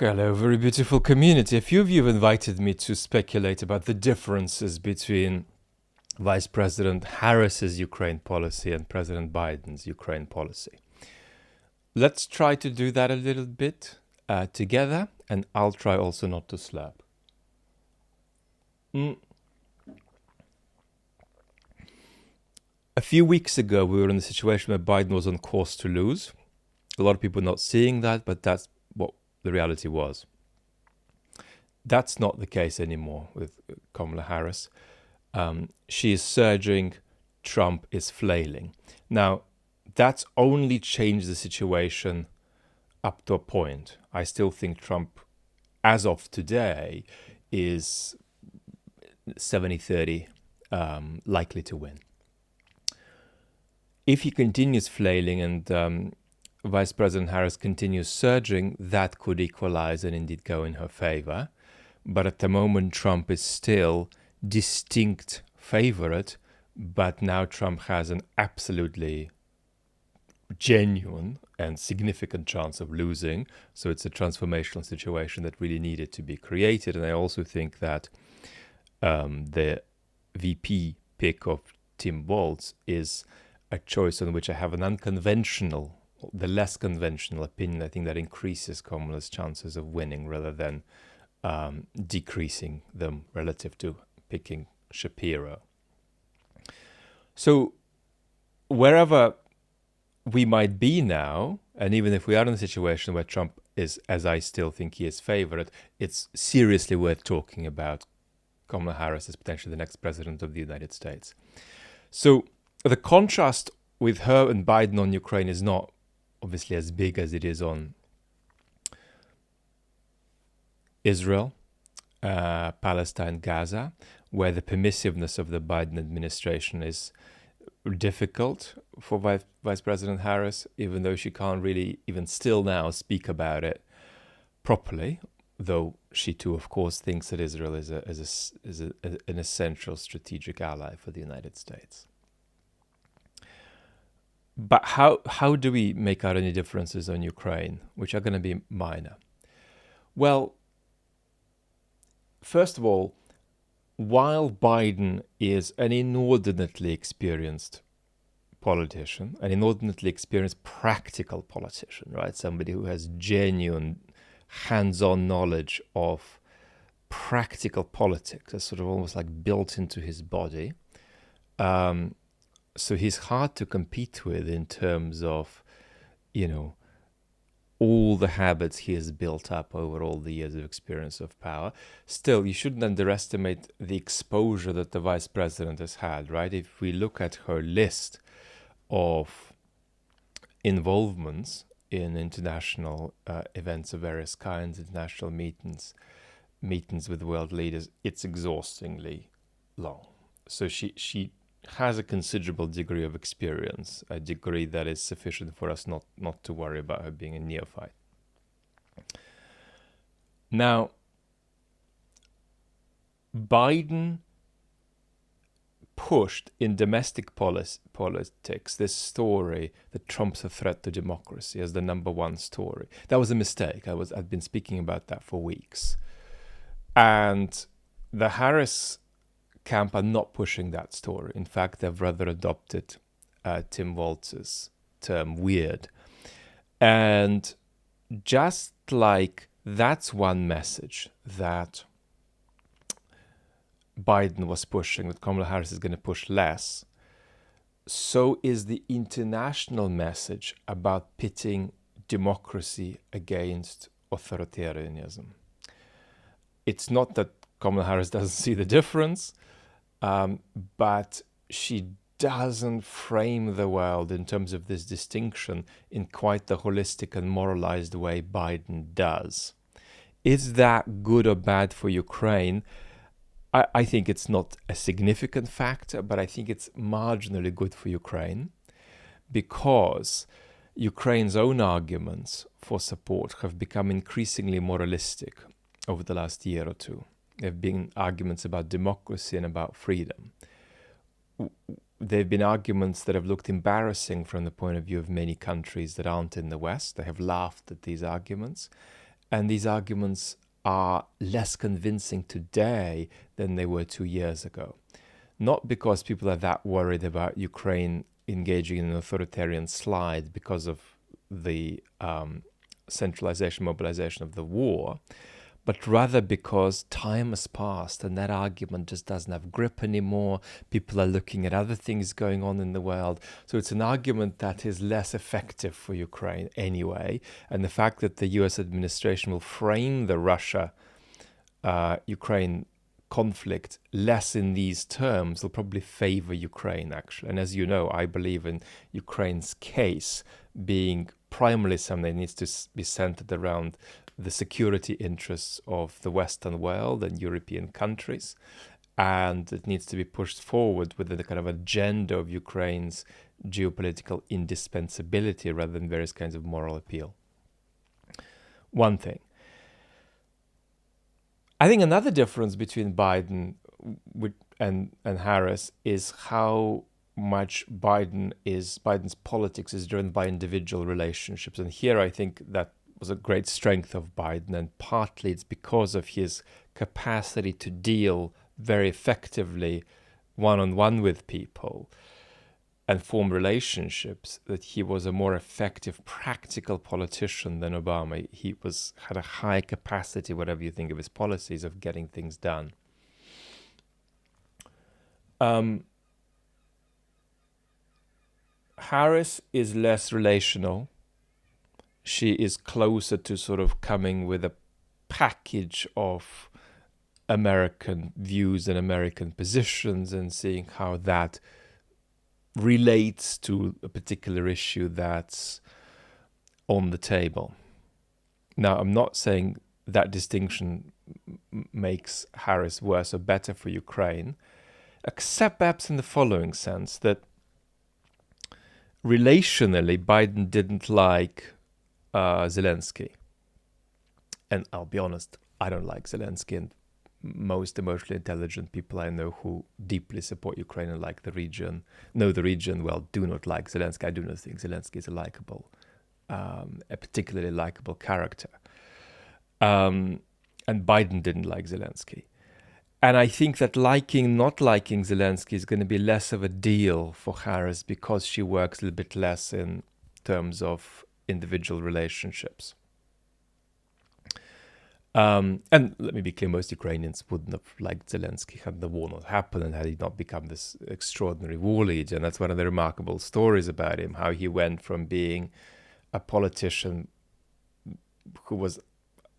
Hello, very beautiful community. A few of you have invited me to speculate about the differences between Vice President Harris's Ukraine policy and President Biden's Ukraine policy. Let's try to do that a little bit together, and I'll try also not to slap. A few weeks ago, we were in a situation where Biden was on course to lose. A lot of people not seeing that, but that's what the reality was. That's not the case anymore with Kamala Harris. She is surging, Trump is flailing. Now, that's only changed the situation up to a point. I still think Trump, as of today, is 70-30 likely to win. If he continues flailing and Vice President Harris continues surging, that could equalize and indeed go in her favor. But at the moment, Trump is still distinct favorite, but now Trump has an absolutely genuine and significant chance of losing. So it's a transformational situation that really needed to be created. And I also think that the VP pick of Tim Walz is a choice on which I have an unconventional, the less conventional opinion. I think that increases Kamala's chances of winning rather than decreasing them relative to picking Shapiro. So wherever we might be now, and even if we are in a situation where Trump is, as I still think he is favorite, it's seriously worth talking about Kamala Harris as potentially the next president of the United States. So the contrast with her and Biden on Ukraine is not obviously as big as it is on Israel, Palestine, Gaza, where the permissiveness of the Biden administration is difficult for Vice President Harris, even though she can't really even still now speak about it properly, though she too, of course, thinks that Israel is an essential strategic ally for the United States. But how do we make out any differences on Ukraine, which are going to be minor? Well, first of all, while Biden is an inordinately experienced politician, an inordinately experienced practical politician, right? Somebody who has genuine hands-on knowledge of practical politics, that's sort of almost like built into his body. So he's hard to compete with in terms of, all the habits he has built up over all the years of experience of power. Still, you shouldn't underestimate the exposure that the vice president has had, right? If we look at her list of involvements in international events of various kinds, international meetings with world leaders, it's exhaustingly long. So she has a considerable degree of experience, a degree that is sufficient for us not to worry about her being a neophyte. Now, Biden pushed in domestic politics this story that Trump's a threat to democracy as the number one story. That was a mistake. I've been speaking about that for weeks. And the Harris camp are not pushing that story. In fact, they've rather adopted Tim Walz's term weird. And just like that's one message that Biden was pushing, that Kamala Harris is going to push less, so is the international message about pitting democracy against authoritarianism. It's not that Kamala Harris doesn't see the difference, but she doesn't frame the world in terms of this distinction in quite the holistic and moralized way Biden does. Is that good or bad for Ukraine? I think it's not a significant factor, but I think it's marginally good for Ukraine because Ukraine's own arguments for support have become increasingly moralistic over the last year or two. There have been arguments about democracy and about freedom. There have been arguments that have looked embarrassing from the point of view of many countries that aren't in the West. They have laughed at these arguments. And these arguments are less convincing today than they were 2 years ago. Not because people are that worried about Ukraine engaging in an authoritarian slide because of the centralization, mobilization of the war, but rather because time has passed and that argument just doesn't have grip anymore. People are looking at other things going on in the world. So it's an argument that is less effective for Ukraine anyway. And the fact that the US administration will frame the Russia-Ukraine conflict less in these terms will probably favor Ukraine, actually. And as you know, I believe in Ukraine's case being primarily something that needs to be centered around the security interests of the Western world and European countries. And it needs to be pushed forward with the kind of agenda of Ukraine's geopolitical indispensability rather than various kinds of moral appeal. One thing. I think another difference between Biden and Harris is how much Biden's politics is driven by individual relationships. And here I think that was a great strength of Biden, and partly it's because of his capacity to deal very effectively one-on-one with people and form relationships, that he was a more effective, practical politician than Obama. He had a high capacity, whatever you think of his policies, of getting things done. Harris is less relational. She is closer to sort of coming with a package of American views and American positions and seeing how that relates to a particular issue that's on the table. Now, I'm not saying that distinction makes Harris worse or better for Ukraine, except perhaps in the following sense, that relationally, Biden didn't like Zelensky. And I'll be honest, I don't like Zelensky, and most emotionally intelligent people I know who deeply support Ukraine and like the region, know the region well, do not like Zelensky. I do not think Zelensky is a particularly likable character. And Biden didn't like Zelensky. And I think that not liking Zelensky is going to be less of a deal for Harris because she works a little bit less in terms of individual relationships. And let me be clear, most Ukrainians wouldn't have liked Zelensky had the war not happened and had he not become this extraordinary war leader. And that's one of the remarkable stories about him, how he went from being a politician who was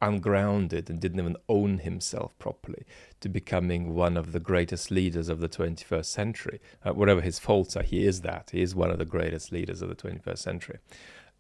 ungrounded and didn't even own himself properly to becoming one of the greatest leaders of the 21st century. Whatever his faults are, he is that. He is one of the greatest leaders of the 21st century.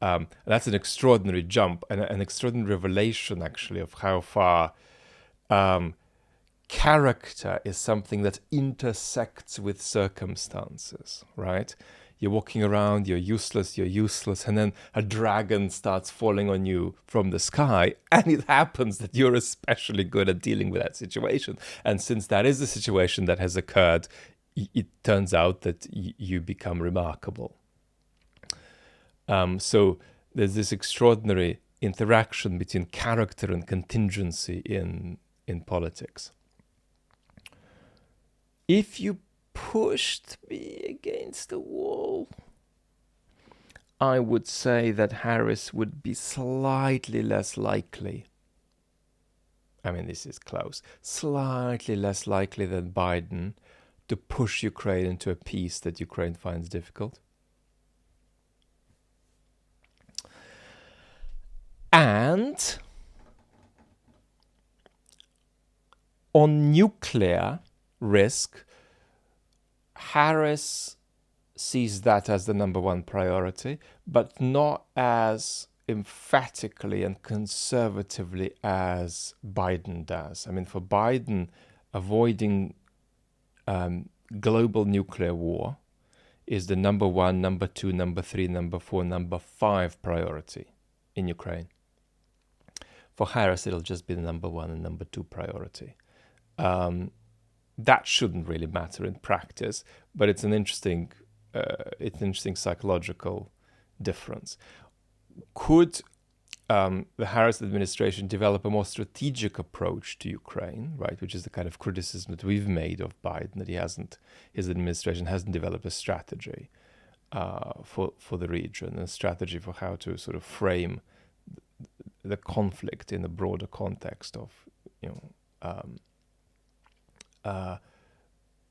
That's an extraordinary jump and an extraordinary revelation, actually, of how far character is something that intersects with circumstances, right? You're walking around, you're useless, and then a dragon starts falling on you from the sky, and it happens that you're especially good at dealing with that situation. And since that is the situation that has occurred, it turns out that you become remarkable. So there's this extraordinary interaction between character and contingency in politics. If you pushed me against the wall, I would say that Harris would be slightly less likely. I mean, this is close. Slightly less likely than Biden to push Ukraine into a peace that Ukraine finds difficult. And on nuclear risk, Harris sees that as the number one priority, but not as emphatically and conservatively as Biden does. I mean, for Biden, avoiding global nuclear war is the number one, number two, number three, number four, number five priority in Ukraine. For Harris, it'll just be the number one and number two priority. That shouldn't really matter in practice, but it's an interesting psychological difference. Could the Harris administration develop a more strategic approach to Ukraine, right? Which is the kind of criticism that we've made of Biden, that his administration hasn't developed a strategy for the region, a strategy for how to sort of frame the conflict in the broader context of,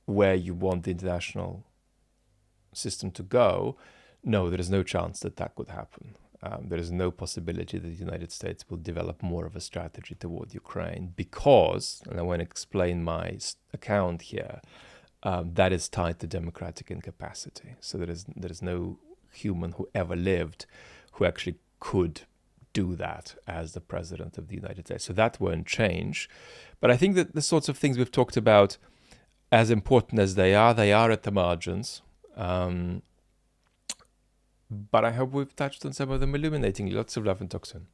where you want the international system to go. No, there is no chance that that could happen. There is no possibility that the United States will develop more of a strategy toward Ukraine because, and I want to explain my account here, that is tied to democratic incapacity. So there is no human who ever lived who actually could do that as the president of the United States. So that won't change. But I think that the sorts of things we've talked about, as important as they are at the margins. But I hope we've touched on some of them illuminatingly. Lots of love and talk soon.